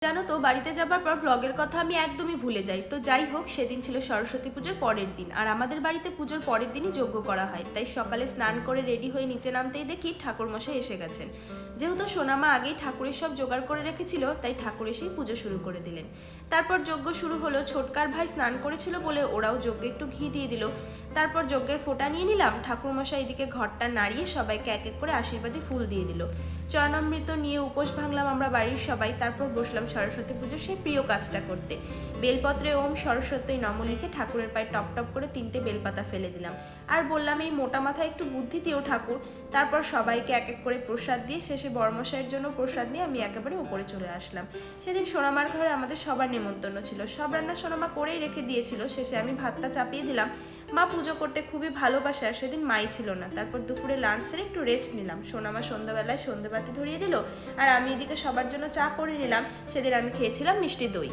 জানো তো, বাড়িতে যাবার পর ব্লগের কথা আমি একদমই ভুলে যাই। তো যাই হোক, সেদিন ছিল সরস্বতী পুজোর পরের দিন, আর আমাদের বাড়িতে পুজোর পরের দিনই যজ্ঞ করা হয়। তাই সকালে স্নান করে রেডি হয়ে নিচে নামতেই দেখি ঠাকুরমশাই এসে গেছেন। যেহেতু সোনামা আগেই ঠাকুরের সব জোগাড় করে রেখেছিল, তাই ঠাকুর এসেই পুজো শুরু করে দিলেন। তারপর যজ্ঞ শুরু হলো। ছোটকার ভাই স্নান করেছিল বলে ওরাও যজ্ঞে একটু ঘি দিয়ে দিল। তারপর যজ্ঞের ফোঁটা নিয়ে নিলাম। ঠাকুরমশাই এদিকে ঘরটা নাড়িয়ে সবাইকে এক এক করে আশীর্বাদী ফুল দিয়ে দিল। চরণামৃত নিয়ে উপোস ভাঙলাম আমরা বাড়ির সবাই। তারপর বসলাম সরস্বতী পুজোর সেই প্রিয় কাজটা করতে। বেলপত্রে ওম সরস্বতী নম লিখে ঠাকুরের পায়ে টপ টপ করে 3টে বেলপাতা ফেলে দিলাম, আর বললাম এই মোটা মাথায় একটু বুদ্ধি দিও ঠাকুর। তারপর সবাইকে এক এক করে প্রসাদ দিয়ে শেষে বড়মশাইয়ের জন্য প্রসাদ নিয়ে আমি একেবারে উপরে চলে আসলাম। সেদিন সোনামার ঘরে আমাদের সবার নেমন্তন্ন ছিল। সব রান্না সোনামা করেই রেখে দিয়েছিল। শেষে আমি ভাতটা চাপিয়ে দিলাম। মা পুজো করতে খুবই ভালোবাসে, আর সেদিন মাই ছিল না। তারপর দুপুরে লাঞ্চ সেরে একটু রেস্ট নিলাম। সোনামা সন্ধ্যাবেলায় সন্ধ্যেবাতি ধরিয়ে দিল, আর আমি এদিকে সবার জন্য চা করে নিলাম। সেদিন আমি খেয়েছিলাম মিষ্টি দই।